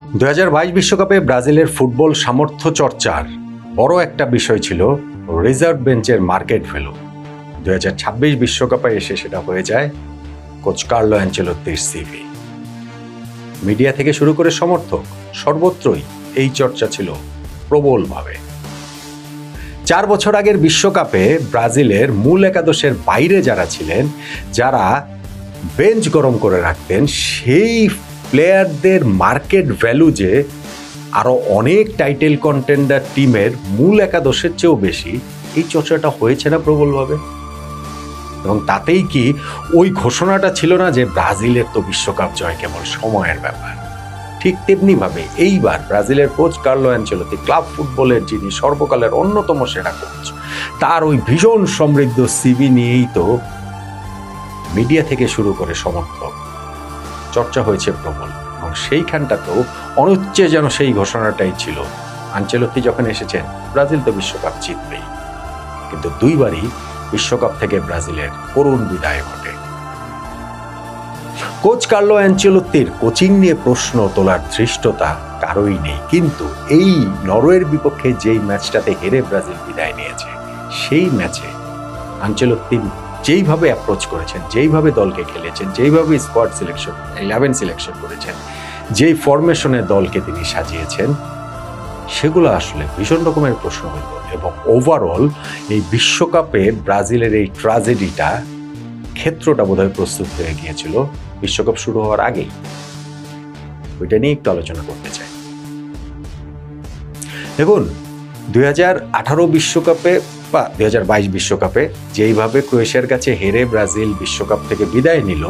2022 বিশ্বকাপে ব্রাজিলের ফুটবল সামর্থ্য চর্চার বড় একটা বিষয় ছিল রিজার্ভ বেঞ্চের মার্কেট ভ্যালু। 2026 বিশ্বকাপে এসে সেটা হয়ে যায় কোচ কার্লো অ্যানচেলোত্তির সিভি। মিডিয়া থেকে শুরু করে সমর্থক সর্বত্রই এই চর্চা ছিল প্রবলভাবে। 4 বছর আগের বিশ্বকাপে ব্রাজিলের মূল একাদশের বাইরে যারা ছিলেন, যারা বেঞ্চ গরম করে রাখতেন, সেই প্লেয়ারদের মার্কেট ভ্যালু যে আরো অনেক টাইটেল কন্টেন্ডার টিমের মূল একাদশের চেয়েও বেশি, এই চর্চাটা হয়েছে না প্রবলভাবে। এবং তাতেই কি ওই ঘোষণাটা ছিল না যে ব্রাজিলের তো বিশ্বকাপ জয় কেবল সময়ের ব্যাপার। ঠিক তেমনি ভাবে এইবার ব্রাজিলের কোচ কার্লো অ্যানচেলোত্তি, ক্লাব ফুটবলের যিনি সর্বকালের অন্যতম সেরা কোচ, তার ওই ভীষণ সমৃদ্ধ সিভি নিয়েই তো মিডিয়া থেকে শুরু করে সমর্থক চর্চা হয়েছে প্রবল। এবং সেইখানটাতেও অনুচ্চে যেন সেই ঘোষণাটাই ছিল, আনচেলোত্তি যখন এসেছেন ব্রাজিল তো বিশ্বকাপ জিতবেই। কিন্তু দুইবারই বিশ্বকাপ থেকে ব্রাজিলের করুণ বিদায় ঘটে। কোচ কার্লো অ্যানচেলোত্তির কোচিং নিয়ে প্রশ্ন তোলার ধৃষ্টতা কারোই নেই, কিন্তু এই নরওয়ের বিপক্ষে যেই ম্যাচটাতে হেরে ব্রাজিল বিদায় নিয়েছে, সেই ম্যাচে আনচেলোত্তি যেইভাবে অ্যাপ্রোচ করেছেন, যেইভাবে দলকে খেলেছেন, যেইভাবে স্কোয়াড সিলেকশন 11 সিলেকশন করেছেন, যেই ফরমেশনে দলকে তিনি সাজিয়েছেন, সেগুলো আসলে ভীষণ রকমের প্রশ্ন হইত। এবং ওভারঅল এই বিশ্বকাপে ব্রাজিলের এই ট্র্যাজেডিটা ক্ষেত্রটা বোধহয় প্রস্তুত হয়ে গিয়েছিল বিশ্বকাপ শুরু হওয়ার আগেই। ওইটা নিয়ে একটু আলোচনা করতে চাই। দেখুন, 2018 বিশ্বকাপে বা 2022 বিশ্বকাপে যেইভাবে ক্রোয়েশিয়ার কাছে হেরে ব্রাজিল বিশ্বকাপ থেকে বিদায় নিল,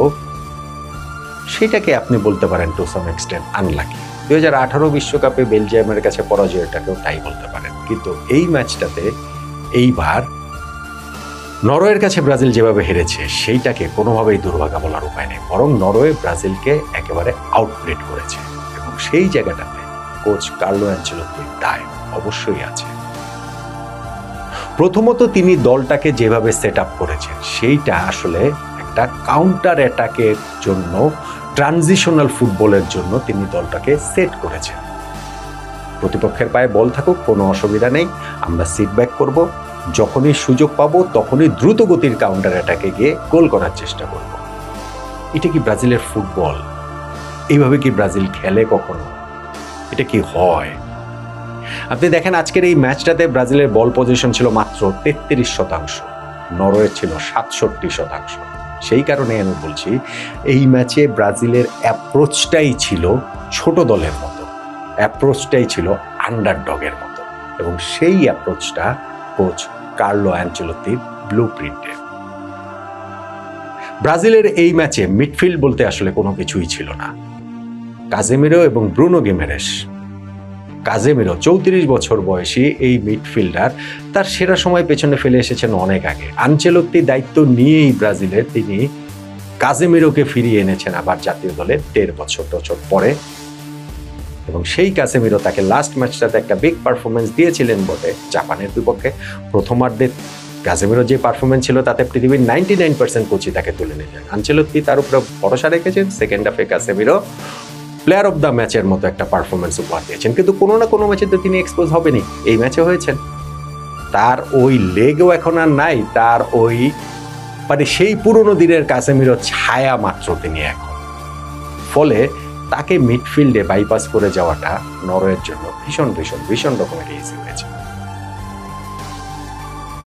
সেটাকে আপনি বলতে পারেন টু সাম এক্সটেন্ট আনলাকি। 2018 বিশ্বকাপে বেলজিয়ামের কাছে পরাজয়টাকেও তাই বলতে পারেন। কিন্তু এই ম্যাচটাতে এইবার নরওয়ের কাছে ব্রাজিল যেভাবে হেরেছে, সেইটাকে কোনোভাবেই দুর্ভাগা বলার উপায় নেই। বরং নরওয়ে ব্রাজিলকে একেবারে আউটপ্লেড করেছে, এবং সেই জায়গাটাতে কোচ কার্লো অ্যানচেলোত্তির দায় অবশ্যই আছে। প্রথমত, তিনি দলটাকে যেভাবে সেট আপ করেছেন, সেইটা আসলে একটা কাউন্টার অ্যাটাকের জন্য, ট্রানজিশনাল ফুটবলের জন্য তিনি দলটাকে সেট করেছেন। প্রতিপক্ষের পায়ে বল থাকুক, কোনো অসুবিধা নেই, আমরা সিট ব্যাক করব, যখনই সুযোগ পাবো তখনই দ্রুত গতির কাউন্টার অ্যাটাকে গিয়ে গোল করার চেষ্টা করব। এটা কি ব্রাজিলের ফুটবল? এইভাবে কি ব্রাজিল খেলে কখনো? এটা কি হয়? আপনি দেখেন, আজকের এই ম্যাচটাতে ব্রাজিলের বল পজিশন ছিল মাত্র 33%, নরওয়ে ছিল 67%। সেই কারণে আমি বলছি, এই ম্যাচে ব্রাজিলের অ্যাপ্রোচটাই ছিল ছোট দলের মতো, অ্যাপ্রোচটাই ছিল আন্ডারডগের মতো। এবং সেই অ্যাপ্রোচটা কোচ কার্লো অ্যানচেলোত্তির ব্লুপ্রিন্টে। ব্রাজিলের এই ম্যাচে মিডফিল্ড বলতে আসলে কোনো কিছুই ছিল না। কাজেমিরো এবং ব্রুনো গিমেরেস। কাজেমিরো 34 বছর বয়সী এই মিডফিল্ডার তার সেরা সময় পেছনে ফেলে এসেছেন অনেক আগে। আনচেলোত্তি দায়িত্ব নিয়েই ব্রাজিলের তিনি কাজেমিরোকে ফিরিয়ে এনেছেন আবার জাতীয় দলে 1.5 বছর পরে। এবং সেই কাজেমিরো তাকে লাস্ট ম্যাচটাতে একটা বিগ পারফরমেন্স দিয়েছিলেন বটে, জাপানের বিপক্ষে। প্রথমার্ধে কাজেমিরো যে পারফরমেন্স ছিল, তাতে পৃথিবীর 99% কোচই তাকে তুলে নিয়েছেন। আনচেলোত্তি তার উপরে ভরসা রেখেছেন। সেকেন্ড হাফে কাজেমিরো প্লেয়ার অফ দ্য ম্যাচের মতো একটা পারফরমেন্স উপহার দিয়েছেন। কিন্তু কোনো না কোনো ম্যাচে তো তিনি এক্সপোজ হবেনই। এই ম্যাচে হয়েছেন। তার ওই লেগও এখন আর নাই, তার ওই সেই পুরনো দিনের কাজেমিরো ছায়া মাত্র তিনি এখন। ফলে তাকে মিডফিল্ডে বাইপাস করে যাওয়াটা নরওয়ের জন্য ভীষণ রকমের ইজি হয়েছে।